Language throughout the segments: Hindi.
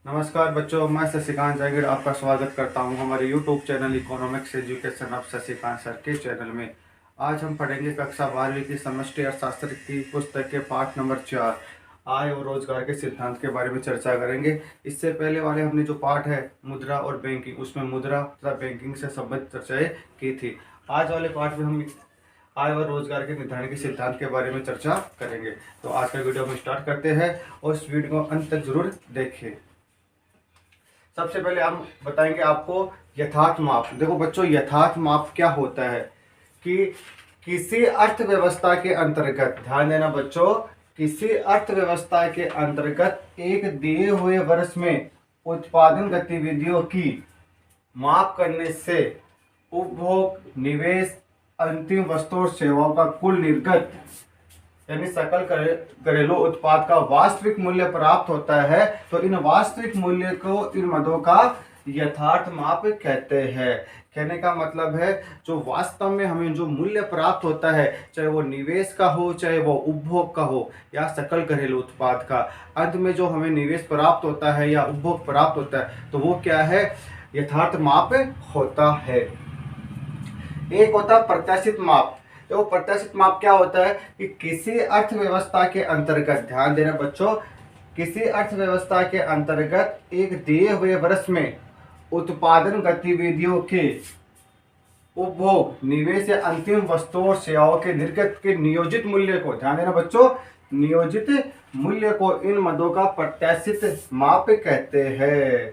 नमस्कार बच्चों, मैं शशिकांत जागीर आपका स्वागत करता हूं हमारे YouTube channel economics education of Shashikant sir के चैनल में। आज हम पढ़ेंगे कक्षा 12वीं की समष्टि अर्थशास्त्र की पुस्तक के पाठ नंबर 4 आय और रोजगार के सिद्धांत के बारे में चर्चा करेंगे। इससे पहले वाले हमने जो पाठ है मुद्रा और बैंकिंग, उसमें मुद्रा तथा बैंकिंग से संबंधित चर्चाएं की थी। आज वाले पाठ में हम आय और रोजगार के निर्धारण के सिद्धांत के बारे में चर्चा करेंगे। तो आज का वीडियो हम स्टार्ट करते हैं और इस वीडियो को अंत तक जरूर देखें। सबसे पहले हम बताएंगे आपको यथार्थ माप। देखो बच्चों, यथार्थ माप क्या होता है कि किसी अर्थव्यवस्था के अंतर्गत, ध्यान देना बच्चों, किसी अर्थव्यवस्था के अंतर्गत एक दिए हुए वर्ष में उत्पादन गतिविधियों की माप करने से उपभोग, निवेश, अंतिम वस्तु और सेवाओं का कुल निर्गत यानी सकल घरेलू उत्पाद का वास्तविक मूल्य प्राप्त होता है। तो इन वास्तविक मूल्य को इन मदों का यथार्थ माप कहते हैं। कहने का मतलब है जो वास्तव में हमें जो मूल्य प्राप्त होता है, चाहे वो निवेश का हो, चाहे वो उपभोग का हो या सकल घरेलू उत्पाद का, अंत में जो हमें निवेश प्राप्त होता है या उपभोग प्राप्त होता है, तो वो क्या है? यथार्थ माप होता है। एक होता है प्रत्याशित माप। तो प्रत्याशित माप क्या होता है कि किसी अर्थव्यवस्था के अंतर्गत, ध्यान देना बच्चों, किसी अर्थव्यवस्था के अंतर्गत एक दिए हुए वर्ष में उत्पादन गतिविधियों के उपभोग, निवेश या अंतिम वस्तुओं और सेवाओं के निर्गत के नियोजित मूल्य को, ध्यान देना बच्चों, नियोजित मूल्य को इन मदों का प्रत्याशित माप कहते हैं।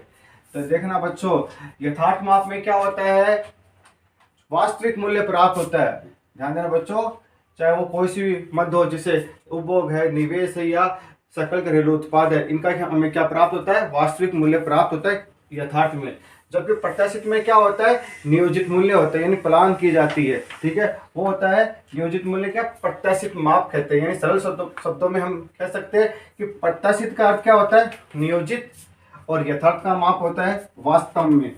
तो देखना बच्चों, यथार्थ माप में क्या होता है? वास्तविक मूल्य प्राप्त होता है। ध्यान देना बच्चों, चाहे वो कोई सी भी मद हो, जैसे उपभोग है, निवेश है या सकल घरेलू उत्पाद है, इनका हमें क्या प्राप्त होता है? वास्तविक मूल्य प्राप्त होता है यथार्थ में। जबकि प्रत्याशित में क्या होता है? नियोजित मूल्य होता है, यानी प्लान की जाती है। ठीक है, वो होता है नियोजित मूल्य। क्या प्रत्याशित माप कहते हैं। यानी सरल शब्दों में हम कह सकते हैं कि प्रत्याशित का अर्थ क्या होता है? नियोजित, और यथार्थ का माप होता है वास्तव में।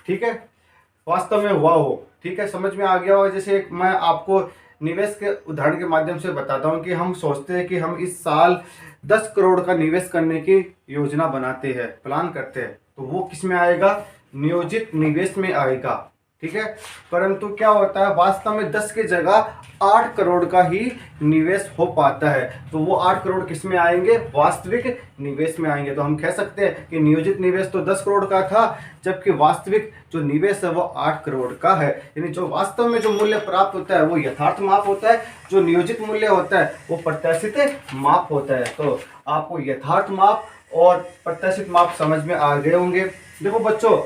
ठीक है, वास्तव में हुआ हो। ठीक है, समझ में आ गया हो। जैसे मैं आपको निवेश के उदाहरण के माध्यम से बताता हूं कि हम सोचते हैं कि हम इस साल 10 करोड़ का निवेश करने की योजना बनाते हैं, प्लान करते हैं, तो वो किस में आएगा? नियोजित निवेश में आएगा। ठीक है, परंतु क्या होता है वास्तव में 10 की जगह 8 करोड़ का ही निवेश हो पाता है, तो वो 8 करोड़ किस में आएंगे? वास्तविक निवेश में आएंगे। तो हम कह सकते हैं कि नियोजित निवेश तो 10 करोड़ का था, जबकि वास्तविक जो निवेश है वो 8 करोड़ का है। यानी जो वास्तव में जो मूल्य प्राप्त होता है वो यथार्थ माप होता है, जो नियोजित मूल्य होता है वो प्रत्याशित माप होता है। तो आपको यथार्थ माप और प्रत्याशित माप समझ में आ गए होंगे। देखो बच्चों,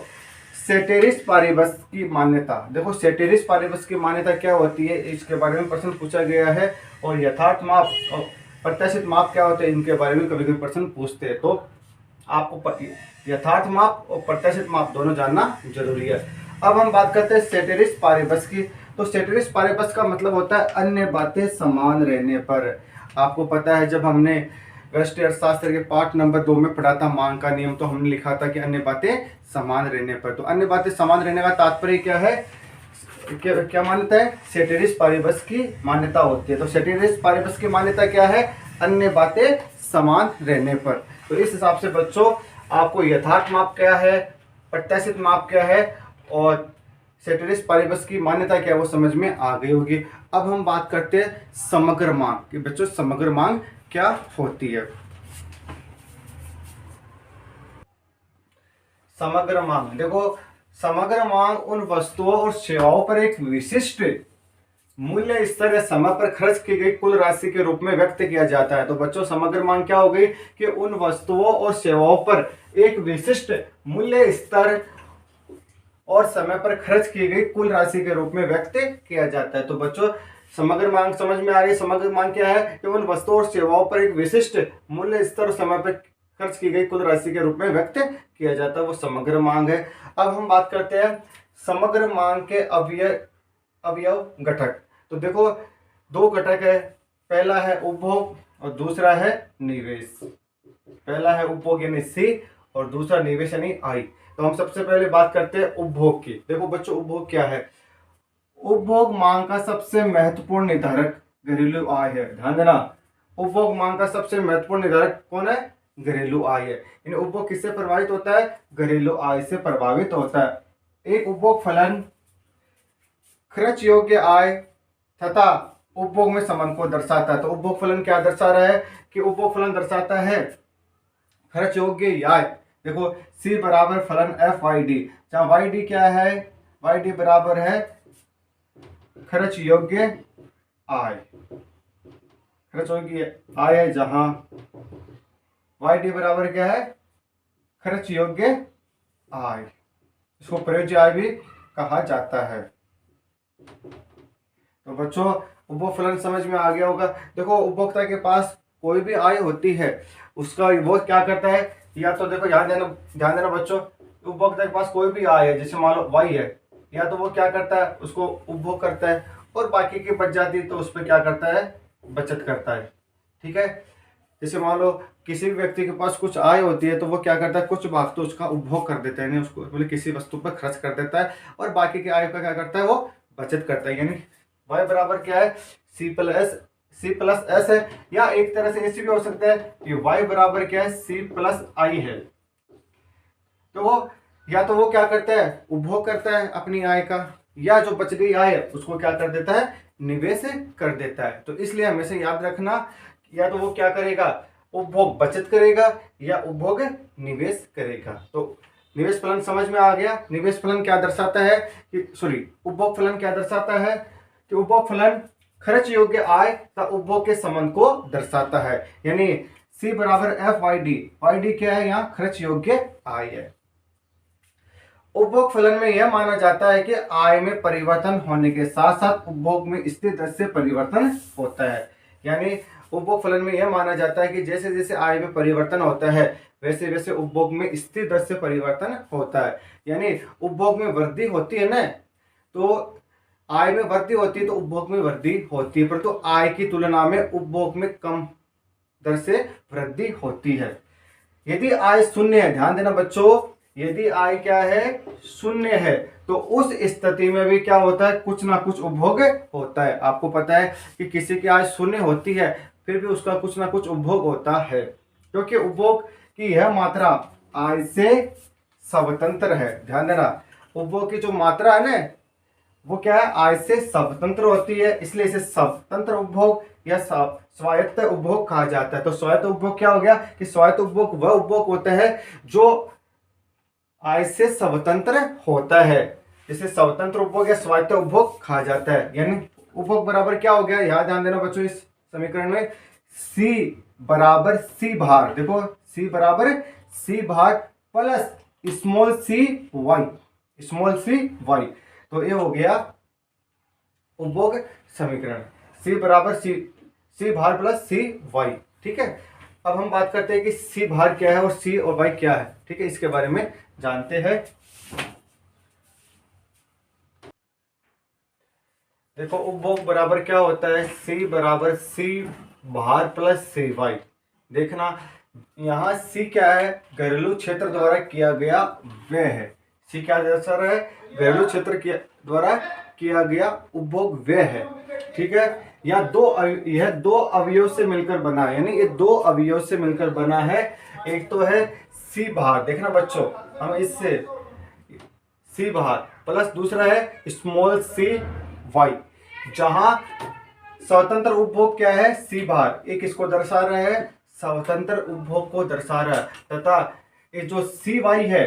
सेटेरिस पारिबस की मान्यता, देखो सेटेरिस पारिबस की मान्यता क्या होती है, इसके बारे में प्रश्न पूछा गया है। और यथार्थ माप और प्रत्याशित माप क्या होते हैं, इनके बारे में कभी कभी प्रश्न पूछते हैं। तो आपको यथार्थ माप और प्रत्याशित माप दोनों जानना जरूरी है। अब हम बात करते हैं सेटेरिस पारिबस की। तो सेटेरिस पारिबस का मतलब होता है अन्य बातें समान रहने पर। आपको पता है जब हमने व्यष्टि अर्थशास्त्र के पाठ नंबर 2 में पढ़ा था मांग का नियम, तो हमने लिखा था कि अन्य बातें समान रहने पर। तो अन्य बातें समान रहने का तात्पर्य क्या है? क्या मान्यता है? सेटेरिस पारिबस की मान्यता होती है। तो सेटेरिस पारिबस की मान्यता क्या है? अन्य बातें समान रहने पर। तो इस हिसाब से बच्चों आपको यथार्थ माप क्या है, प्रत्याशित माप क्या है और सेटेरिस पारिबस की मान्यता क्या है, वो समझ में आ गई होगी। अब हम बात करते हैं समग्र मांग कि बच्चों समग्र मांग क्या होती है। समग्र मांग, देखो समग्र मांग उन वस्तुओं और सेवाओं पर एक विशिष्ट मूल्य स्तर या समय पर खर्च की गई कुल राशि के रूप में व्यक्त किया जाता है। तो बच्चों समग्र मांग क्या हो गई कि उन वस्तुओं और सेवाओं पर एक विशिष्ट मूल्य स्तर और समय पर खर्च की गई कुल राशि के रूप में व्यक्त किया जाता है। तो बच्चों समग्र मांग समझ में आ गई। समग्र मांग क्या है कि उन वस्तुओं और सेवाओं पर एक विशिष्ट मूल्य स्तर और समय पर खर्च की गई कुल राशि के रूप में व्यक्त किया जाता है, वो समग्र मांग है। अब हम बात करते हैं समग्र मांग के अवयव घटक। तो देखो दो घटक है, पहला है उपभोग और दूसरा है निवेश। पहला है उपभोग यानी सी और दूसरा निवेश यानी आई। तो हम सबसे पहले बात करते हैं उपभोग की। देखो बच्चों उपभोग क्या है? उपभोग मांग का सबसे महत्वपूर्ण निर्धारक घरेलू आय है। ध्यान देना, उपभोग मांग का सबसे महत्वपूर्ण निर्धारक कौन है? घरेलू आय है। यानी उपभोग किससे प्रभावित होता है? घरेलू आय से प्रभावित होता है। एक उपभोग फलन खर्च योग्य आय तथा उपभोग में संबंध को दर्शाता है। तो उपभोग फलन क्या दर्शा रहा है? कि उपभोग फलन दर्शाता है खर्च योग्य आय। देखो C बराबर फलन एफ वाई डी, जहाँ वाई डी क्या है? वाई डी बराबर है खर्च योग्य आय। खर्च योग्य आय है जहां वाई डी बराबर क्या है? खर्च योग्य आय। इसको प्रयोज्य आय भी कहा जाता है। तो बच्चों उपभोग फलन समझ में आ गया होगा। देखो उपभोक्ता के पास कोई भी आय होती है, उसका वो क्या करता है? या तो देखो ध्यान देना बच्चों, उपभोक्ता के पास कोई भी आय है, जैसे मान लो वाई है, या तो वो क्या करता है? उसको उपभोग करता है, और बाकी की बच जाती है तो उस पर क्या करता है? बचत करता है। ठीक है। जैसे मान लो किसी भी व्यक्ति के पास कुछ आय होती है तो वो क्या करता है? कुछ भाग तो उसका उपभोग कर देता है, यानी उसको बोले किसी वस्तु पर खर्च कर देता है, और बाकी की आय का क्या करता है? वो बचत करता है। यानी y बराबर क्या है? C प्लस एस है, या एक तरह से ऐसे भी हो सकता है कि y बराबर क्या है? C प्लस आई है। तो वो या तो वो क्या करता है? उपभोग करता है अपनी आय का, या जो बच गई आय है उसको क्या कर देता है? निवेश कर देता है। तो इसलिए हमेशा याद रखना, या तो वो क्या करेगा? उपभोग बचत करेगा, या उपभोग निवेश करेगा। तो निवेश फलन समझ में आ गया। निवेश फलन क्या दर्शाता है कि उपभोग फलन क्या दर्शाता है? कि उपभोग फलन खर्च योग्य आय तथा उपभोग के संबंध को दर्शाता है। यानी C बराबर F Y D. Y D क्या है? यहाँ खर्च योग्य आय है। उपभोग फलन में यह माना जाता है कि आय में परिवर्तन होने के साथ साथ उपभोग में स्थिर दर से परिवर्तन होता है। यानी उपभोग फलन में यह माना जाता है कि जैसे जैसे आय में परिवर्तन होता है वैसे वैसे उपभोग में स्थिर दर से परिवर्तन होता है। यानी उपभोग में वृद्धि होती है ना, तो आय में वृद्धि होती है तो उपभोग में वृद्धि होती है, परंतु आय की तुलना में उपभोग में कम दर से वृद्धि होती है। यदि आय शून्य है, ध्यान देना बच्चों, यदि आय क्या है? शून्य है, तो उस स्थिति में भी क्या होता है? कुछ ना कुछ उपभोग होता है। आपको पता है कि किसी की आय शून्य होती है फिर भी उसका कुछ ना कुछ उपभोग होता है, क्योंकि उपभोग की यह मात्रा आय से स्वतंत्र है। ध्यान देना, उपभोग की जो मात्रा है ना वो क्या है? आय से स्वतंत्र होती है, इसलिए इसे स्वतंत्र उपभोग या स्वायत्त उपभोग कहा जाता है। तो स्वायत्त उपभोग क्या हो गया? कि स्वायत्त उपभोग वह उपभोग होता है जो आय से स्वतंत्र होता है, जिसे स्वतंत्र उपभोग या स्वायत्त उपभोग कहा जाता है। यानी उपभोग बराबर क्या हो गया? याद ध्यान देना बच्चों इस समीकरण में, C बराबर C भार। देखो C बराबर C भार प्लस स्मॉल c y। तो ये हो गया उपभोग समीकरण, C बराबर C भार प्लस C y। ठीक है। अब हम बात करते हैं कि C भार क्या है और C और y क्या है। ठीक है, इसके बारे में जानते हैं। देखो उपभोग बराबर क्या होता है? C बराबर C भार प्लस C y। देखना यहाँ C क्या है? घरेलू क्षेत्र द्वारा किया गया व्यय है। C क्या दर्शा रहा है? घरेलू क्षेत्र द्वारा किया गया उपभोग व्यय है। ठीक है। यह दो अवयव से मिलकर बना है, यानी ये दो अवयव से मिलकर बना है। एक तो है C भार, देखना बच्चों, हम इससे C भार प्लस दूसरा है स्मॉल c y, जहां स्वतंत्र उपभोग क्या है? C भार, एक इसको दर्शा रहा है, स्वतंत्र उपभोग को दर्शा रहा है, तथा ये जो C y है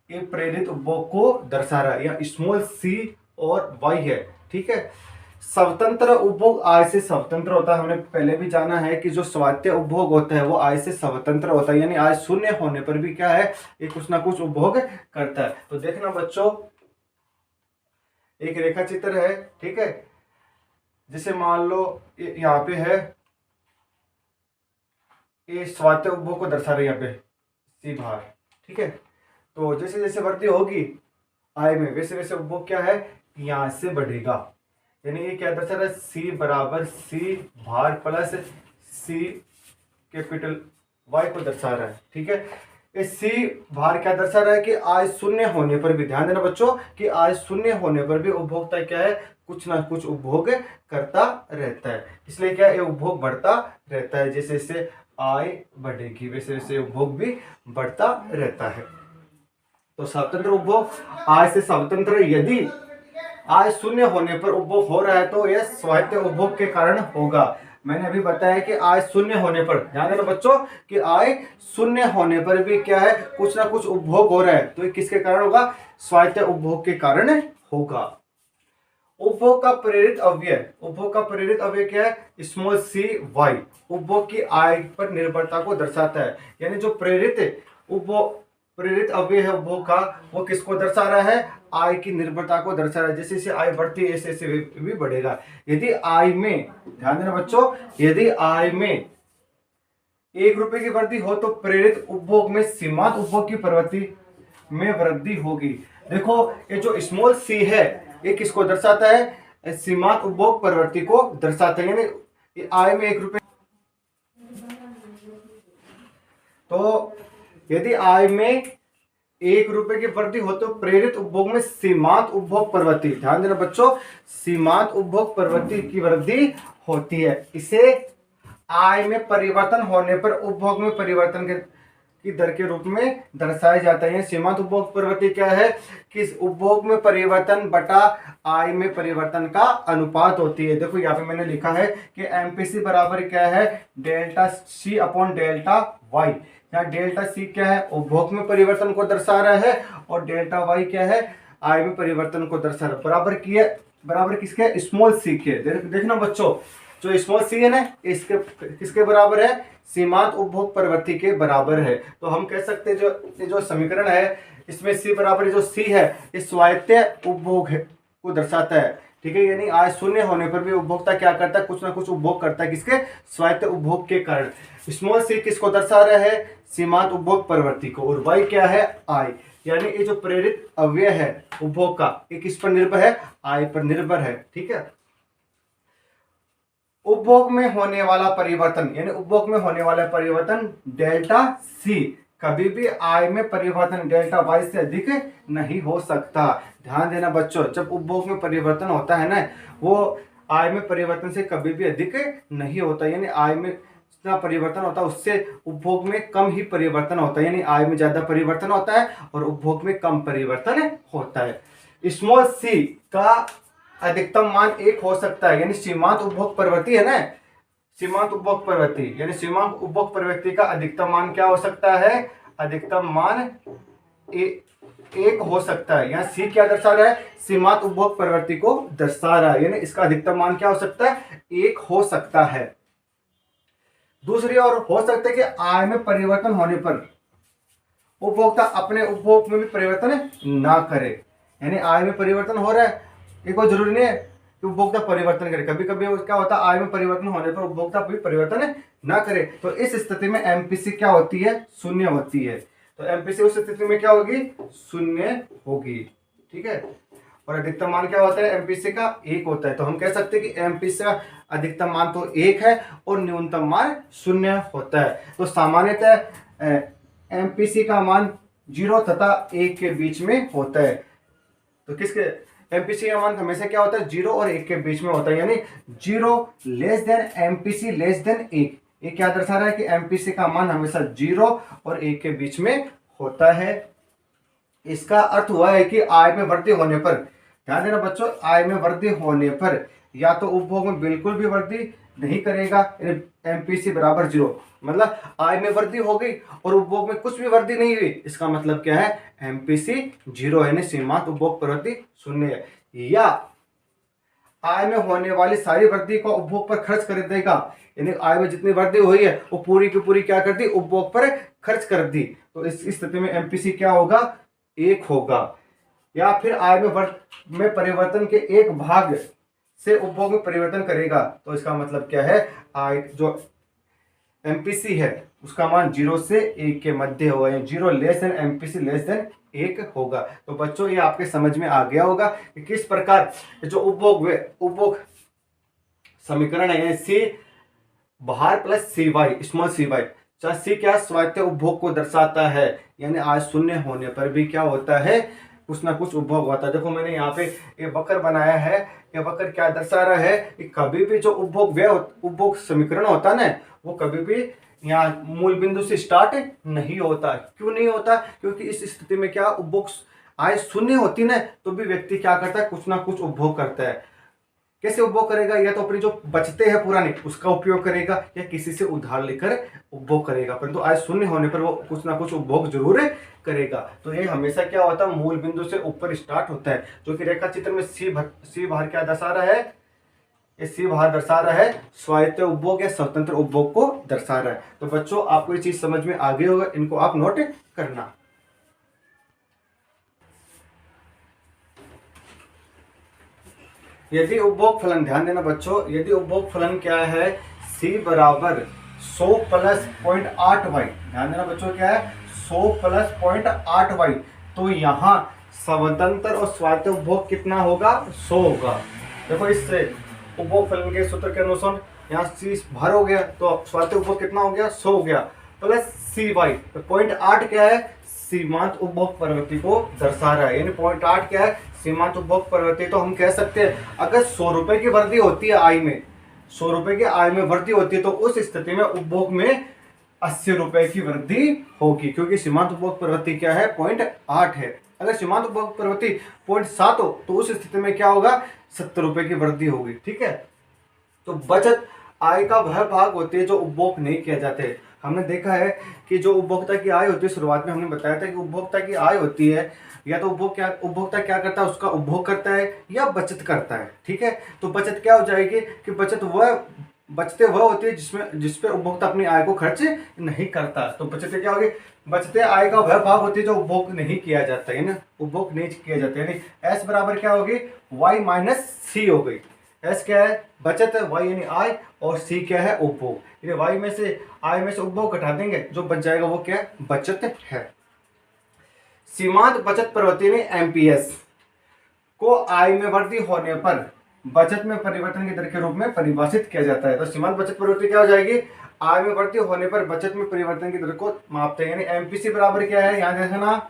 ये प्रेरित उपभोग को दर्शा रहा है, या स्मॉल c और y है। ठीक है। स्वतंत्र उपभोग आय से स्वतंत्र होता है। हमने पहले भी जाना है कि जो स्वायत्त उपभोग होता है वो आय से स्वतंत्र होता है, यानी आय शून्य होने पर भी क्या है? ये कुछ ना कुछ उपभोग करता है। तो देखना बच्चों, एक रेखा चित्र है। ठीक है। जैसे मान लो यहाँ पे है, ये स्वायत्त उपभोग को दर्शा रहे यहाँ पे C भार। ठीक है। तो जैसे जैसे वृद्धि होगी आय में वैसे वैसे उपभोग क्या है? यहाँ से बढ़ेगा। यानी ये क्या दर्शा रहा है? C बराबर C भार प्लस C कैपिटल Y को दर्शा रहा है। ठीक है। इस C भार क्या दर्शा रहा है? कि आय शून्य होने पर भी, ध्यान देना बच्चों, कि आय शून्य होने पर भी उपभोक्ता क्या है? कुछ ना कुछ उपभोग करता रहता है। इसलिए क्या ये उपभोग बढ़ता रहता है जैसे जैसे आय बढ़ेगी, वैसे वैसे उपभोग भी बढ़ता रहता है। तो स्वतंत्र उपभोग आय से स्वतंत्र, यदि आय शून्य होने पर उपभोग हो रहा है तो यह स्वायत्त उपभोग के कारण होगा। मैंने अभी बताया कि आय शून्य होने पर, ध्यान देना बच्चों कि आय शून्य होने पर भी क्या है, कुछ ना कुछ उपभोग हो रहा है, तो ये किसके कारण होगा, स्वायत्त उपभोग के कारण होगा। उपभोग का प्रेरित अवयव, उपभोग का प्रेरित अवयव क्या है, स्मॉल सी वाई, उपभोग की आय पर निर्भरता को दर्शाता है। यानी जो प्रेरित उपभोग, प्रेरित अवयव है उपभोग का, वो किसको दर्शा रहा है, आय की निर्भरता को दर्शा रहा है। जैसे जैसे आय बढ़ती है ऐसे ऐसे भी बढ़ेगा। यदि आय में, ध्यान देना बच्चों, यदि आय में 1 रुपए की वृद्धि हो तो प्रेरित उपभोग में सीमांत उपभोग की प्रवृत्ति में वृद्धि होगी। देखो ये जो स्मॉल सी है ये किसको दर्शाता है, सीमांत उपभोग प्रवृत्ति को दर्शाता है। यानी आय में 1 रुपए, तो यदि आय में 1 रुपए की वृद्धि हो तो प्रेरित उपभोग में सीमांत उपभोग प्रवृत्ति, ध्यान देना बच्चों, सीमांत उपभोग प्रवृत्ति की वृद्धि होती है। इसे आय में परिवर्तन होने पर उपभोग में परिवर्तन की दर के रूप में दर्शाया जाता है। सीमांत उपभोग प्रवृत्ति क्या है, कि उपभोग में परिवर्तन बटा आय में परिवर्तन का अनुपात होती है। देखो यहाँ पे मैंने लिखा है कि एमपीसी बराबर क्या है, delta C upon delta Y. यहाँ डेल्टा सी क्या है, उपभोग में परिवर्तन को दर्शा रहा है, और डेल्टा वाई क्या है, आय में परिवर्तन को दर्शा रहा है। बराबर किए, बराबर किसके, स्मॉल सी के। देखना बच्चों, जो स्मॉल सी है ना, इसके किसके बराबर है, सीमांत उपभोग प्रवृत्ति के बराबर है। तो हम कह सकते हैं जो समीकरण है इसमें सी बराबर, जो सी है इस स्वायत्त उपभोग को दर्शाता है। ठीक है, यानी आय शून्य होने पर भी उपभोक्ता क्या करता है, कुछ ना कुछ उपभोग करता है, किसके, स्वायत्त उपभोग के कारण। स्मॉल सी किसको दर्शा रहा है, सीमांत उपभोग प्रवृत्ति को, और वाई क्या है, आय। यानी ये जो प्रेरित अवयव है उपभोग का, ये किस पर निर्भर है, आय पर निर्भर है। ठीक है, उपभोग में होने वाला परिवर्तन, यानी उपभोग में होने वाला परिवर्तन डेल्टा सी कभी भी आय में परिवर्तन डेल्टा वाई से अधिक नहीं हो सकता। ध्यान देना बच्चों, जब उपभोग में परिवर्तन होता है ना, वो आय में परिवर्तन से कभी भी अधिक नहीं होता। यानी आय में जितना परिवर्तन होता है उससे उपभोग में कम ही परिवर्तन होता है। यानी आय में ज्यादा परिवर्तन होता है और उपभोग में कम परिवर्तन होता है। स्मॉल सी का अधिकतम मान 1 हो सकता है। यानी सीमांत उपभोग प्रवृत्ति है ना, सीमांत उपभोग प्रवृत्ति, यानी सीमांत उपभोग प्रवृत्ति का अधिकतम मान क्या हो सकता है, अधिकतम मान 1 हो सकता है। यहाँ सी क्या दर्शा रहा है, सीमांत उपभोग प्रवृत्ति को दर्शा रहा है, यानी इसका अधिकतम मान क्या हो सकता है, 1 हो सकता है। दूसरी ओर हो सकता है कि आय में परिवर्तन होने पर उपभोक्ता अपने उपभोग में भी परिवर्तन ना करे। यानी आय में परिवर्तन हो रहा है, ये कोई जरूरी नहीं है कि उपभोक्ता परिवर्तन करे। कभी कभी क्या होता है, आय में परिवर्तन होने पर उपभोक्ता भी परिवर्तन ना करे, तो इस स्थिति में एमपीसी क्या होती है, शून्य होती है। तो एमपीसी उस स्थिति में क्या होगी, शून्य होगी। ठीक है, और अधिकतम मान क्या होता है, एमपीसी का 1 होता है। तो हम कह सकते हैं कि एमपीसी का अधिकतम मान तो 1 है और न्यूनतम मान 0 होता है। तो सामान्यतः एमपीसी का मान 0 तथा 1 के बीच में होता है। तो किसके, एमपीसी का मान हमेशा क्या होता है, 0 और 1 के बीच में होता है। यानी 0 less than MPC less than 1, ये क्या दर्शा रहा है कि एमपीसी का मान हमेशा 0 और 1 के बीच में होता है। इसका अर्थ हुआ है कि आय में वृद्धि होने पर, ध्यान देना बच्चों, आय में वृद्धि होने पर या तो उपभोग में बिल्कुल भी वृद्धि नहीं करेगा, एमपीसी बराबर 0, मतलब आय में वृद्धि हो गई और उपभोग में कुछ भी वृद्धि नहीं हुई, इसका मतलब क्या है, एमपीसी 0 है, सीमांत उपभोग प्रवृत्ति 0 है। या आय में होने वाली सारी वृद्धि को उपभोग पर खर्च कर देगा, यानी आय में जितनी वृद्धि हुई है वो पूरी की पूरी क्या कर दी, उपभोग पर खर्च कर दी। तो इस स्थिति में एमपीसी क्या होगा, 1 होगा। या फिर आय में परिवर्तन के एक भाग से उपभोग में परिवर्तन करेगा, तो इसका मतलब क्या है, आय जो एमपीसी है उसका मान 0 से 1 के मध्य होगा, 0 less than MPC less than 1 होगा। तो बच्चों ये आपके समझ में आ गया होगा कि किस प्रकार जो उपभोग समीकरण है, सी बाहर प्लस सी वाई, स्मॉल सी वाई, चाहे सी क्या स्वायत्त उपभोग को दर्शाता है। यानी आय शून्य होने पर भी क्या होता है, कुछ ना कुछ उपभोग होता है। देखो मैंने यहाँ पे ये वक्र बनाया है, ये वक्र क्या दर्शा रहा है कि कभी भी जो उपभोग समीकरण होता है ना, वो कभी भी यहाँ मूल बिंदु से स्टार्ट नहीं होता। क्यों नहीं होता? क्योंकि इस स्थिति में क्या उपभोग आय शून्य होती ना, तो भी व्यक्ति क्या करता है, कुछ ना कुछ उपभोग करता है। कैसे उपभोग करेगा? या तो अपनी जो बचते हैं पुराने उसका उपयोग करेगा, या किसी से उधार लेकर उपभोग करेगा, परंतु आय शून्य होने पर वो कुछ ना कुछ उपभोग जरूर करेगा। तो ये हमेशा क्या होता है, मूल बिंदु से ऊपर स्टार्ट होता है। जो कि रेखा चित्र में सी बाहर क्या दर्शा रहा है, ये सी बाहर दर्शा रहा है स्वायत्त उपभोग या स्वतंत्र उपभोग को दर्शा रहा है। तो बच्चों आपको ये चीज समझ में आ गई होगा, इनको आप नोट करना। यदि उपभोग फलन, ध्यान देना बच्चों, यदि उपभोग फलन क्या है, c बराबर 100 प्लस 0.8y, ध्यान देना बच्चों क्या है, 100 प्लस 0.8y, तो यहाँ स्वतंत्र और स्वायत्त उपभोग कितना होगा, 100 होगा। देखो इससे उपभोग फलन के सूत्र के अनुसार यहाँ c बाहर हो गया, तो स्वायत्त उपभोग कितना हो गया, 100 हो गया, प्लस cy, तो 0.8 क्या है, सीमांत उपभोग प्रवृत्ति को दर्शा रहा है। यानी 0.8 क्या है, सीमांत उपभोग प्रवृत्ति। तो हम कह सकते हैं अगर 100 रुपए की वृद्धि होती है आय में, 100 रुपए की आय में वृद्धि होती है, तो उस स्थिति में उपभोग में 80 रुपए की वृद्धि होगी, क्योंकि सीमांत उपभोग प्रवृत्ति क्या है, 0.8 है। अगर सीमांत उपभोग प्रवृत्ति 0.7 हो तो उस स्थिति में क्या होगा, 70 रुपए की वृद्धि होगी। ठीक है, तो बचत आय का वह भाग होते हैं जो उपभोग नहीं किया जाते। हमने देखा है कि जो उपभोक्ता की आय होती है, शुरुआत में हमने बताया था कि उपभोक्ता की आय होती है, या तो उपभोक्ता क्या करता है, उसका उपभोग करता है या बचत करता है। ठीक है, तो बचत क्या हो जाएगी कि बचते वह होती है जिसपे उपभोक्ता अपनी आय को खर्च नहीं करता। तो बचते क्या होगी, बचते आय का वह भाग होती है जो उपभोग नहीं किया जाता है ना, उपभोग नहीं किया जाता है। यानी एस बराबर क्या होगी, वाई माइनस सी हो गई। एस क्या है, बचत, वाई यानी आय, और सी क्या है, उपभोग। ये वाई में से आय में से उपभोग घटा देंगे, जो बच जाएगा वो क्या है, बचत है। सीमांत बचत प्रवृत्ति में एमपीएस को आय में वृद्धि होने पर बचत में परिवर्तन की दर के रूप में परिभाषित किया जाता है। तो सीमांत बचत प्रवृत्ति क्या हो जाएगी, आय में वृद्धि होने पर बचत में परिवर्तन की दर को मापते हैं। यानी एमपीसी बराबर क्या है, यहाँ देखना,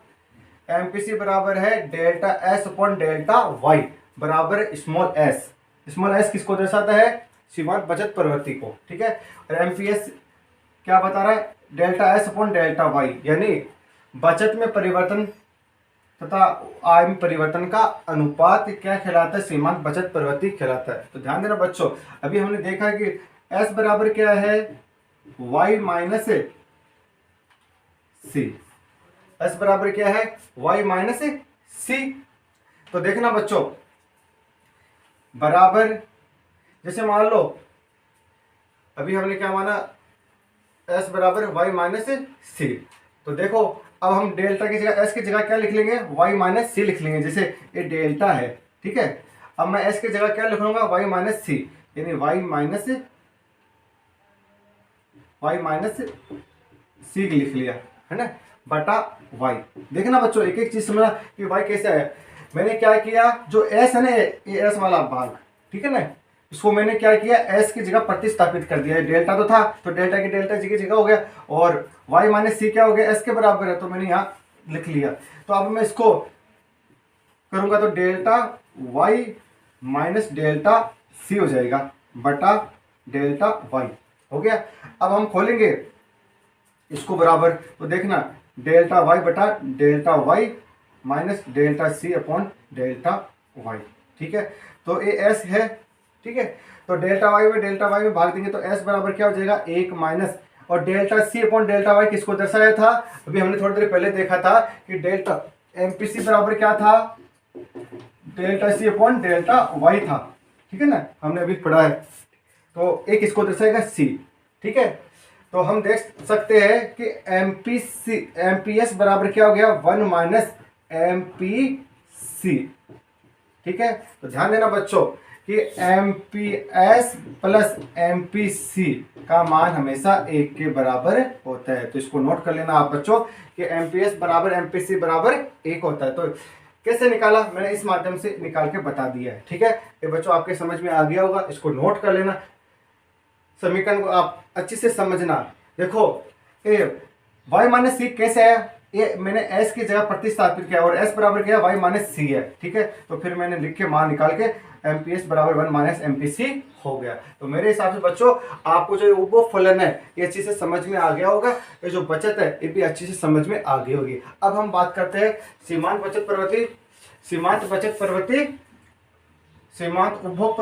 एमपीसी बराबर है delta S upon delta Y बराबर स्मॉल एस। स्मॉल एस किसको दर्शाता है, सीमांत बचत प्रवृत्ति को। ठीक है, और एमपीएस क्या बता रहा है, delta S upon delta Y, यानी बचत में परिवर्तन तथा आय में परिवर्तन का अनुपात क्या कहलाता है, सीमांत बचत प्रवृत्ति कहलाता है। तो ध्यान देना बच्चों, अभी हमने देखा कि S बराबर क्या है, y माइनस सी। S बराबर क्या है, y माइनस सी। तो देखना बच्चों, बराबर, जैसे मान लो अभी हमने क्या माना, S बराबर y माइनस सी। तो देखो अब हम डेल्टा की जगह, एस की जगह क्या लिख लेंगे, वाई माइनस सी लिख लेंगे। जैसे ये डेल्टा है, ठीक है, अब मैं एस की जगह क्या लिख लूंगा, वाई माइनस सी, यानी वाई माइनस सी लिख लिया, है ना, बटा वाई। देखना बच्चों, एक एक चीज समझना कि वाई कैसे है। मैंने क्या किया, जो एस है ना, ये एस वाला भाग, ठीक है ना, इसको मैंने क्या किया, एस की जगह प्रतिस्थापित कर दिया। डेल्टा तो था, तो डेल्टा की डेल्टा जी की जगह हो गया, और वाई माइनस सी क्या हो गया, एस के बराबर है, तो मैंने यहाँ लिख लिया। तो अब मैं इसको करूंगा तो delta Y minus delta C हो जाएगा बटा डेल्टा वाई, हो गया। अब हम खोलेंगे इसको बराबर, तो देखना डेल्टा वाई बटा delta Y minus delta C upon delta Y. ठीक है, तो ये एस है, ठीक है, तो डेल्टा वाई में भाग देंगे तो एस बराबर क्या हो जाएगा, 1 माइनस, और delta C upon delta Y किसको दर्शाया था, अभी हमने थोड़ी देर पहले देखा था कि डेल्टा एमपीसी बराबर क्या था, delta C upon delta Y था। ठीक है ना, हमने अभी पढ़ा है। तो एक इसको दर्शाएगा सी। ठीक है, तो हम देख सकते हैं कि एमपीएस बराबर क्या हो गया, 1 माइनस एमपीसी। ठीक है, तो ध्यान देना बच्चों कि एमपीएस प्लस एमपीसी का मान हमेशा 1 के बराबर होता है। तो इसको नोट कर लेना आप बच्चों कि एमपीएस बराबर एमपीसी बराबर 1 होता है। तो कैसे निकाला, मैंने इस माध्यम से निकाल के बता दिया है। ठीक है, ये बच्चों आपके समझ में आ गया होगा, इसको नोट कर लेना, समीकरण को आप अच्छे से समझना। देखो ये y माइनस सी कैसे है, ये मैंने s की जगह प्रतिस्थापित किया और s बराबर क्या है, y माइनस सी है। ठीक है, तो फिर मैंने लिख के मान निकाल के एमपीएस बराबर 1 माइनस एमपीसी हो गया। तो मेरे हिसाब से बच्चों आपको जो उपभोग फलन है ये अच्छे से समझ में आ गया होगा, ये जो बचत है ये भी अच्छे से समझ में आ गई होगी। अब हम बात करते हैं सीमांत बचत प्रवृत्ति, सीमांत बचत प्रवृत्ति, सीमांत उपभोग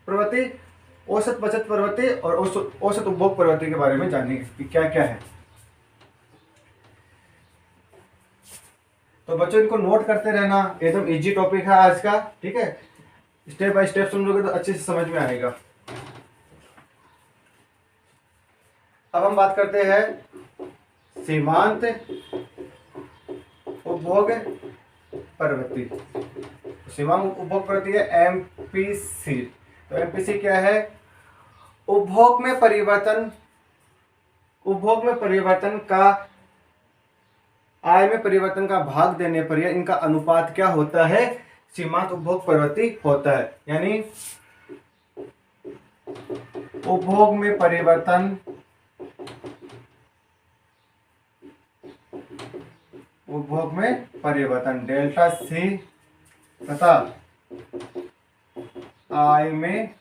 प्रवृत्ति, औसत बचत प्रवृत्ति और औसत उपभोग प्रवृत्ति के बारे में जानेंगे कि क्या क्या है। तो बच्चों इनको नोट करते रहना, एकदम इजी टॉपिक है आज का। ठीक है, स्टेप बाय स्टेप समझोगे तो अच्छे से समझ में आएगा। अब हम बात करते हैं सीमांत उपभोग प्रवृत्ति। सीमांत उपभोग प्रवृत्ति है एमपीसी। तो एमपीसी क्या है, उपभोग में परिवर्तन, उपभोग में परिवर्तन का आय में परिवर्तन का भाग देने पर या इनका अनुपात क्या होता है, सीमांत उपभोग प्रवृत्ति होता है। यानी उपभोग में परिवर्तन, उपभोग में परिवर्तन डेल्टा सी तथा आय में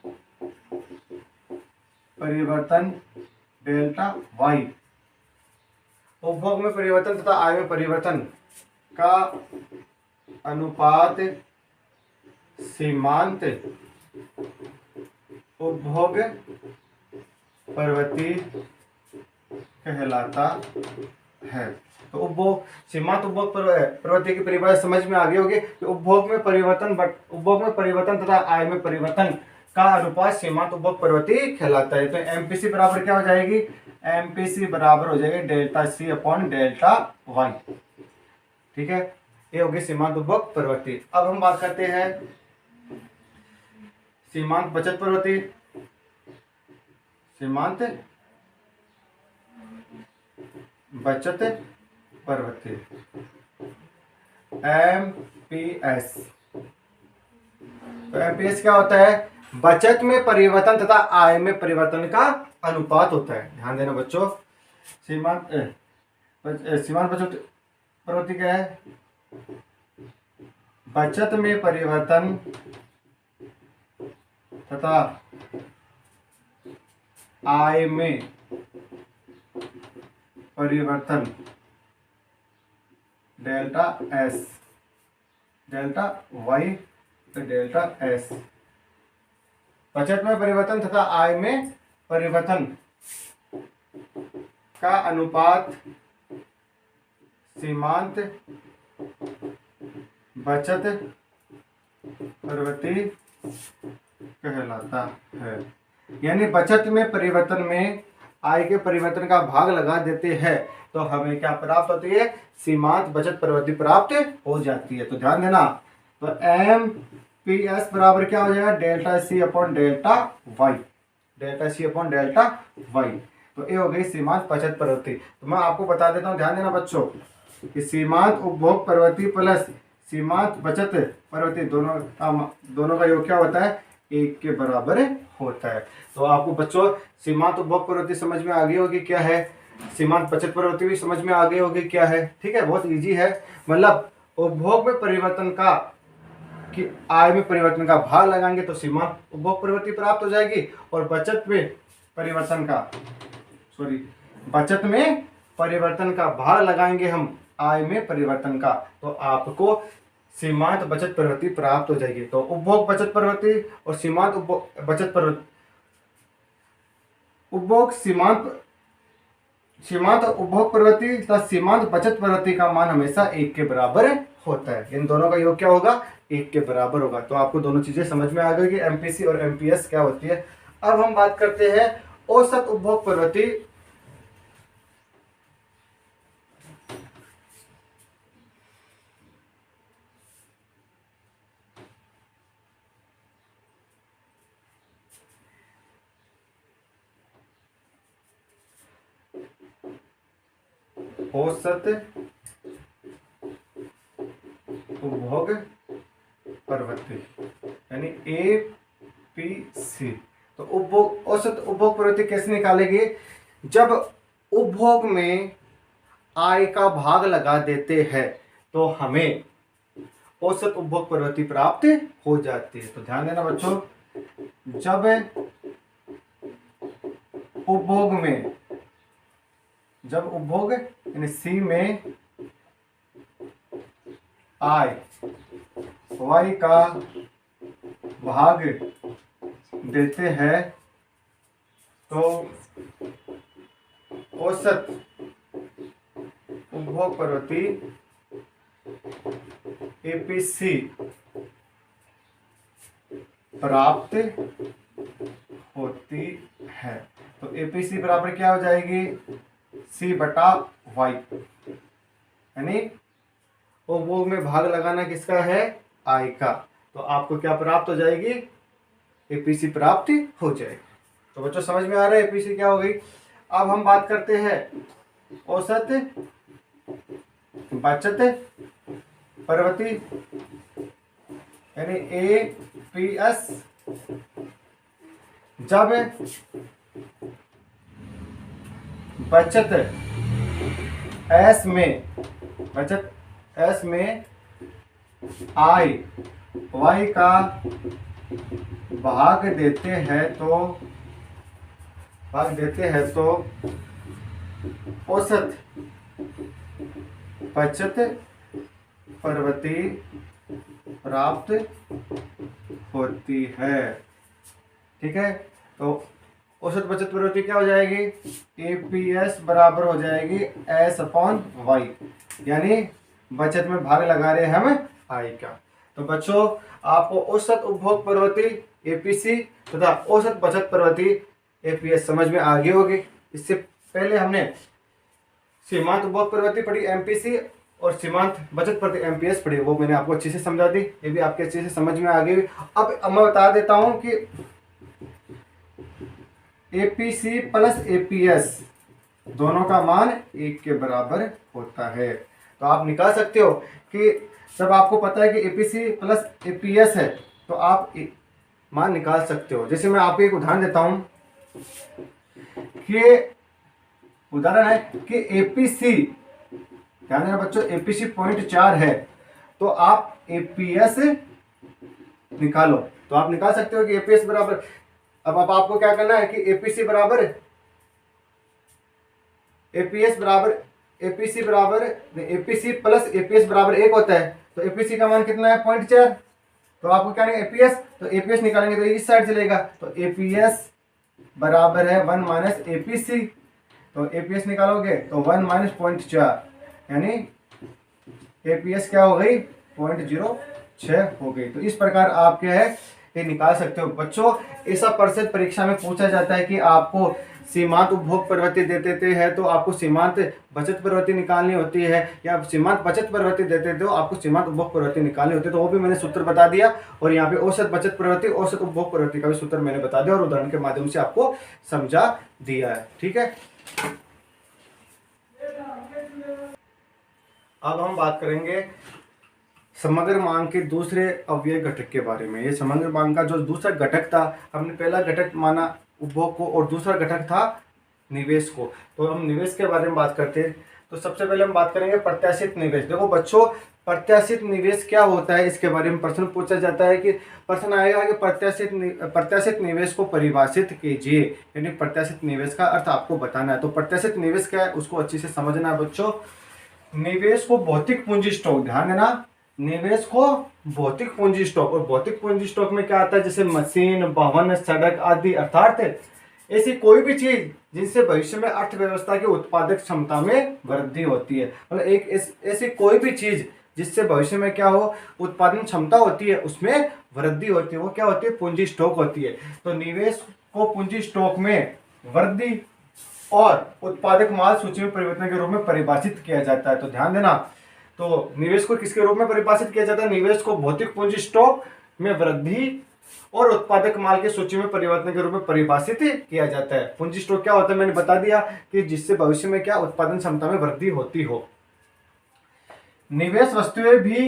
परिवर्तन डेल्टा वाई, उपभोग में परिवर्तन तथा आय में परिवर्तन का अनुपात सीमांत उपभोग प्रवृत्ति कहलाता है। तो उपभोग, सीमांत उपभोग प्रवृत्ति की परिभाषा समझ में आ गई होगी कि उपभोग में परिवर्तन तथा आय में परिवर्तन का अनुपात सीमांत उपभोग प्रवृत्ति कहलाता है। तो एमपीसी बराबर क्या हो जाएगी, एमपीसी बराबर हो जाएगी delta C upon delta Y. ठीक है, ये होगी सीमांत उपभोग प्रवृत्ति। अब हम बात करते हैं सीमांत बचत प्रवृत्ति, सीमांत बचत प्रवृत्ति एमपीएस। तो एमपीएस क्या होता है, बचत में परिवर्तन तथा आय में परिवर्तन का अनुपात होता है। ध्यान देना बच्चों, सीमांत बचत प्रवृत्ति क्या है, बचत में परिवर्तन तथा आय में परिवर्तन delta S, delta Y delta S. बचत में परिवर्तन तथा आय में परिवर्तन का अनुपात सीमांत बचत प्रवृत्ति कहलाता है। यानी बचत में परिवर्तन में आय के परिवर्तन का भाग लगा देते हैं तो हमें क्या प्राप्त होती है, सीमांत बचत प्रवृत्ति प्राप्त हो जाती है। तो ध्यान देना, तो एम पी एस बराबर क्या हो जाएगा, delta C upon delta Y, delta C upon delta Y. तो ये हो गई सीमांत बचत प्रवृत्ति। तो मैं आपको बता देता हूँ, ध्यान देना बच्चों, कि सीमांत उपभोग प्रवृत्ति प्लस सीमांत बचत प्रवृत्ति दोनों का योग क्या होता है, एक के बराबर होता है। तो आपको बच्चों सीमांत उपभोग प्रवृत्ति समझ में आ गई होगी क्या है, सीमांत बचत प्रवृत्ति भी समझ में आ गई होगी क्या है। ठीक है, बहुत इजी है। मतलब उपभोग में परिवर्तन का कि आय में परिवर्तन का भाग लगाएंगे तो सीमांत उपभोग प्रवृत्ति प्राप्त हो जाएगी, और बचत में परिवर्तन का भाग लगाएंगे हम आय में परिवर्तन का, तो आपको सीमांत बचत प्रवृत्ति प्राप्त हो जाएगी। तो उपभोग बचत प्रवृत्ति और सीमांत बचत प्रवृत्ति, उपभोग सीमांत उपभोग प्रवृत्ति तथा सीमांत बचत प्रवृत्ति का मान हमेशा एक के बराबर होता है। इन दोनों का योग क्या होगा, एक के बराबर होगा। तो आपको दोनों चीजें समझ में आ गई कि एमपीसी और एमपीएस क्या होती है। अब हम बात करते हैं औसत उपभोग प्रवृत्ति। औसत उपभोग प्रवृत्ति यानी एपीसी। तो औसत उपभोग प्रवृत्ति कैसे निकालेगी, जब उपभोग में आय का भाग लगा देते हैं तो हमें औसत उपभोग प्रवृत्ति प्राप्त हो जाती है। तो ध्यान देना बच्चों, जब उपभोग में, जब उपभोग यानी सी में आय वाई का भाग देते हैं तो औसत उपभोग प्रवृत्ति एपीसी प्राप्त होती है। तो एपीसी बराबर क्या हो जाएगी, सी बटा वाई, यानी उपभोग में भाग लगाना किसका है, आय का। तो आपको क्या प्राप्त हो जाएगी, एपीसी प्राप्त हो जाएगी। तो बच्चों समझ में आ रहा है एपीसी क्या हो गई। अब हम बात करते हैं औसत बचत प्रवृत्ति यानी एपीएस। जब बचत एस में आय वाई का भाग देते हैं तो औसत बचत प्रवृत्ति प्राप्त होती है। ठीक है, तो औसत बचत प्रवृत्ति क्या हो जाएगी, एपीएस बराबर हो जाएगी एस अपॉन वाई, यानी बचत में भाग लगा रहे हैं हम आय का। तो बच्चों आपको औसत उपभोग प्रवृत्ति एपीसी तथा औसत बचत प्रवृत्ति एपीएस समझ में आ गई होगी। इससे पहले हमने सीमांत उपभोग प्रवृत्ति पढ़ी एमपीसी और सीमांत बचत प्रवृत्ति एमपीएस पढ़ी, वो मैंने आपको अच्छे से समझा दी, ये भी आपके अच्छे से समझ में आ गई। अब मैं बता देता हूं कि एपीसी प्लस एपीएस दोनों का मान 1 के बराबर होता है। तो आप निकाल सकते हो कि जब आपको पता है कि एपीसी प्लस एपीएस है तो आप मान निकाल सकते हो। जैसे मैं आपको एक उदाहरण देता हूं कि उदाहरण है कि एपीसी, ध्यान देना बच्चों, एपीसी 0.4 है तो आप एपीएस निकालो। तो आप निकाल सकते हो कि एपीएस बराबर, अब आपको क्या करना है कि एपीसी प्लस एपीएस बराबर 1 होता है। तो एपीसी का मान कितना है, 0.4। तो आपको क्या है एपीएस, तो एपीएस निकालेंगे तो इस साइड चलेगा, तो एपीएस बराबर है 1 माइनस एपीसी। तो एपीएस निकालोगे तो 1 माइनस 0.4, यानी एपीएस क्या हो गई, 0.06 हो गई। तो इस प्रकार आप क्या है ये निकाल सकते हो। बच्चों ऐसा प्रतिशत परीक्षा में पूछा जाता है कि आपको सीमांत उपभोग प्रवृत्ति देते हैं तो आपको सीमांत बचत प्रवृत्ति निकालनी होती है, या सीमांत बचत प्रवृत्ति देते थे तो आपको सीमांत उपभोग प्रवृत्ति निकालनी होती है। तो वो भी मैंने सूत्र बता दिया, और यहाँ पे औसत बचत प्रवृत्ति औसत उपभोग प्रवृत्ति का भी सूत्र मैंने बता दिया और उदाहरण के माध्यम से आपको समझा दिया है। ठीक है, अब हम बात करेंगे समग्र मांग के दूसरे अव्यय घटक के बारे में। ये समग्र मांग का जो दूसरा घटक था, हमने पहला घटक माना उपभोग को और दूसरा घटक था निवेश को। तो हम निवेश के बारे में बात करते हैं। तो सबसे पहले हम बात करेंगे प्रत्याशित निवेश। देखो बच्चों, प्रत्याशित निवेश क्या होता है इसके बारे में प्रश्न पूछा जाता है कि प्रश्न आएगा कि प्रत्याशित निवेश को परिभाषित कीजिए, यानी प्रत्याशित निवेश का अर्थ आपको बताना है। तो प्रत्याशित निवेश क्या है उसको अच्छे से समझना है बच्चों। निवेश को भौतिक पूंजी स्टॉक, ध्यान देना, निवेश को भौतिक पूंजी स्टॉक, और भौतिक पूंजी स्टॉक में क्या आता है, जैसे मशीन, भवन, सड़क आदि, अर्थात ऐसी कोई भी चीज जिनसे भविष्य में अर्थव्यवस्था की उत्पादक क्षमता में वृद्धि होती है। मतलब एक ऐसी कोई भी चीज जिससे भविष्य में क्या हो, उत्पादन क्षमता होती है, उसमें वृद्धि होती है, वो क्या होती है, पूंजी स्टॉक होती है। तो निवेश को पूंजी स्टॉक में वृद्धि और उत्पादक माल सूची में परिवर्तन के रूप में परिभाषित किया जाता है। तो ध्यान देना, तो निवेश को किसके रूप में परिभाषित किया जाता है, निवेश को भौतिक पूंजी स्टॉक में वृद्धि और उत्पादक माल के सूची में परिवर्तन के रूप में परिभाषित किया जाता है। पूंजी स्टॉक क्या होता है मैंने बता दिया कि जिससे भविष्य में क्या उत्पादन क्षमता में वृद्धि होती हो। निवेश वस्तुएं भी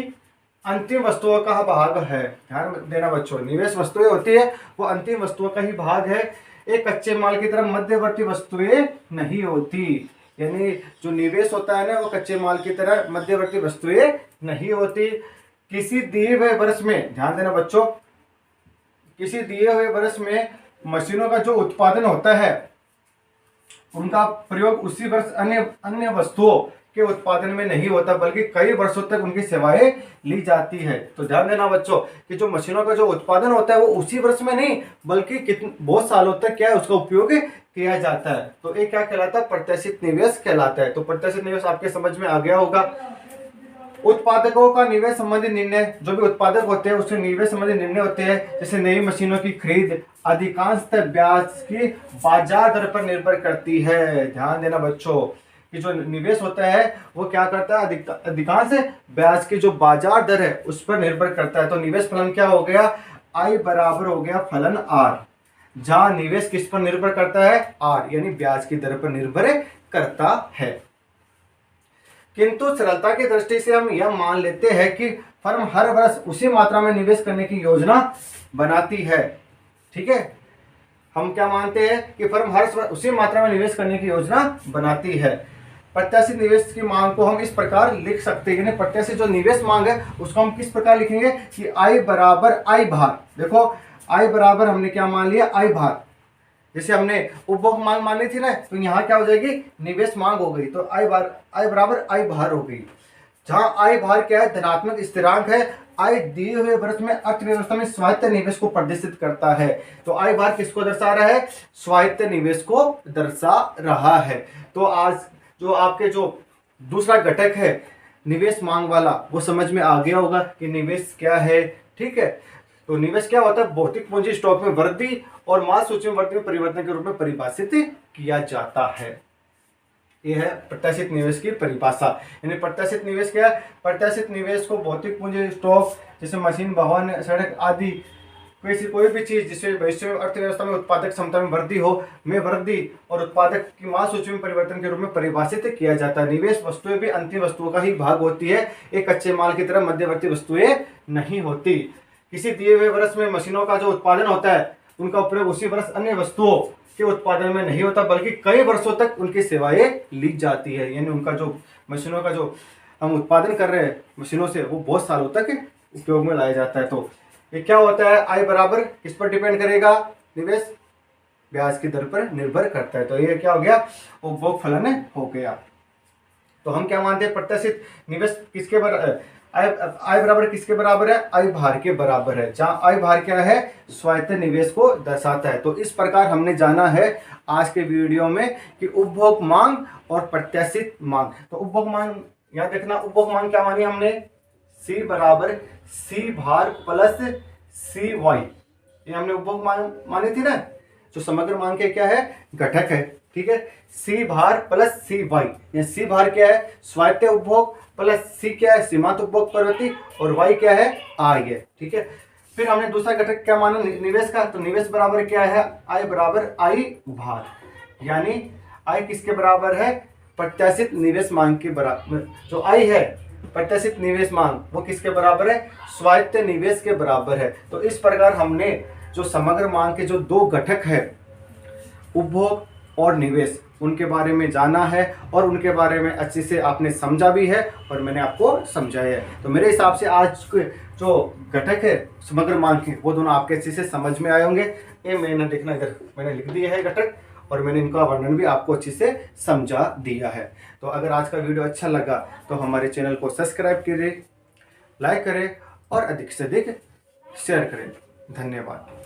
अंतिम वस्तुओं का भाग है। ध्यान देना बच्चों, निवेश वस्तुएं होती है वो अंतिम वस्तुओं का ही भाग है, एक कच्चे माल की तरह मध्यवर्ती वस्तुएं नहीं होती। यानी जो निवेश होता है ना वो कच्चे माल की तरह मध्यवर्ती वस्तुएं नहीं होती। किसी दिए हुए वर्ष में, ध्यान देना बच्चों, किसी दिए हुए वर्ष में मशीनों का जो उत्पादन होता है उनका प्रयोग उसी वर्ष अन्य अन्य वस्तुओं के उत्पादन में नहीं होता, बल्कि कई वर्षों तक उनकी सेवाएं ली जाती है। तो ध्यान देना बच्चों कि जो मशीनों का जो उत्पादन होता है वो उसी वर्ष में नहीं बल्कि बहुत सालों तक क्या है उसका उपयोग किया जाता है। तो ये क्या कहलाता है? प्रत्याशित निवेश कहलाता है। तो प्रत्याशित निवेश आपके समझ में आ गया होगा। उत्पादकों का निवेश संबंधी निर्णय, जो भी उत्पादक होते हैं उसके निवेश संबंधी निर्णय होते हैं, जैसे नई मशीनों की खरीद अधिकांशतः ब्याज की बाजार दर पर निर्भर करती है। ध्यान देना बच्चों कि जो निवेश होता है वो क्या करता है? अधिकांश ब्याज की जो बाजार दर है उस पर निर्भर करता है। तो निवेश फलन क्या हो गया? I बराबर हो गया फलन R, जहां निवेश किस पर निर्भर करता है? R, यानी ब्याज की दर पर निर्भर करता है। किंतु सरलता की दृष्टि से हम यह मान लेते हैं कि फर्म हर वर्ष उसी मात्रा में निवेश करने की योजना बनाती है। ठीक है, हम क्या मानते हैं कि फर्म हर वर्ष उसी मात्रा में निवेश करने की योजना बनाती है। प्रत्याशित निवेश की मांग को हम इस प्रकार लिख सकते हैं, प्रत्याशित जो निवेश मांग है उसको हम किस प्रकार लिखेंगे कि I बराबर I भार। देखो I बराबर हमने क्या मान लिया? I भार। जैसे हमने उपभोग मांग मानी थी ना, तो यहाँ क्या हो जाएगी? निवेश मांग हो गई। तो I बराबर I भार हो गई। जहां I भार क्या है? धनात्मक स्थिरांक है। I दिए हुए वर्ष में अर्थव्यवस्था में स्वायत्त निवेश को प्रदर्शित करता है। तो I भार किसको दर्शा रहा है? स्वायत्त निवेश को दर्शा रहा है। तो आज जो आपके जो दूसरा घटक है निवेश मांग वाला, वो समझ में आ गया होगा कि निवेश क्या है। ठीक है, तो निवेश क्या होता है? भौतिक पूंजी स्टॉक में वृद्धि और माल सूची में वृद्धि में परिवर्तन के रूप में परिभाषित किया जाता है। यह है प्रत्याशित निवेश की परिभाषा। यानी प्रत्याशित निवेश क्या है? प्रत्याशित निवेश को भौतिक पूंजी स्टॉक जैसे मशीन, भवन, सड़क आदि कोई भी चीज जिससे भविष्य में अर्थव्यवस्था में उत्पादक क्षमता में वृद्धि हो में वृद्धि और उत्पादक की माल सूची में परिवर्तन के रूप में परिभाषित किया जाता है। निवेश वस्तुएं भी अंतिम वस्तुओं का ही भाग होती है, एक कच्चे माल की तरह मध्यवर्ती वस्तुएं नहीं होती। किसी दिए हुए वर्ष में मशीनों का जो उत्पादन होता है उनका उपयोग उसी वर्ष अन्य वस्तुओं के उत्पादन में नहीं होता, बल्कि कई वर्षों तक उनकी सेवाएं ली जाती है। यानी उनका जो मशीनों का जो हम उत्पादन कर रहे हैं मशीनों से, वो बहुत सालों तक उपयोग में लाया जाता है। तो ये क्या होता है? I बराबर किस पर डिपेंड करेगा? निवेश ब्याज की दर पर निर्भर करता है। तो ये क्या हो गया? उपभोग फलन हो गया। तो हम क्या मानते हैं? प्रत्याशित निवेश किसके बराबर? I बराबर किसके बराबर है? I भार के बराबर है, जहां I भार क्या है? स्वायत्त निवेश को दर्शाता है। तो इस प्रकार हमने जाना है आज के वीडियो में कि उपभोग मांग और प्रत्याशित मांग। तो उपभोग मांग यहाँ देखना, उपभोग मांग क्या मानी हमने? C बराबर C भार प्लस C वाई, ये हमने उपभोग मांग मानी थी ना, जो समग्र मांग के क्या है? घटक है। ठीक है, C भार प्लस C वाई। ये C भार क्या है? स्वायत्त उपभोग प्लस C क्या है? सीमांत उपभोग प्रवृत्ति और Y क्या है? I है। ठीक है, फिर हमने दूसरा घटक क्या माना? निवेश का। तो निवेश बराबर क्या है? I बराबर I भार, यानी I किसके बराबर है? प्रत्याशित निवेश मांग के बराबर। जो I है प्रत्याशित निवेश मांग, वो किसके बराबर है? स्वायत्त निवेश के बराबर है। तो इस प्रकार हमने जो समग्र मांग के जो दो घटक है उपभोग और निवेश, उनके बारे में जाना है और उनके बारे में अच्छे से आपने समझा भी है और मैंने आपको समझाया है। तो मेरे हिसाब से आज के जो घटक है समग्र मांग के, वो दोनों आपके अच्छे से समझ में आए होंगे। ये मैंने देखना, इधर मैंने लिख दिया है घटक और मैंने इनका वर्णन भी आपको अच्छे से समझा दिया है। तो अगर आज का वीडियो अच्छा लगा तो हमारे चैनल को सब्सक्राइब करें, लाइक करें और अधिक से अधिक शेयर करें। धन्यवाद।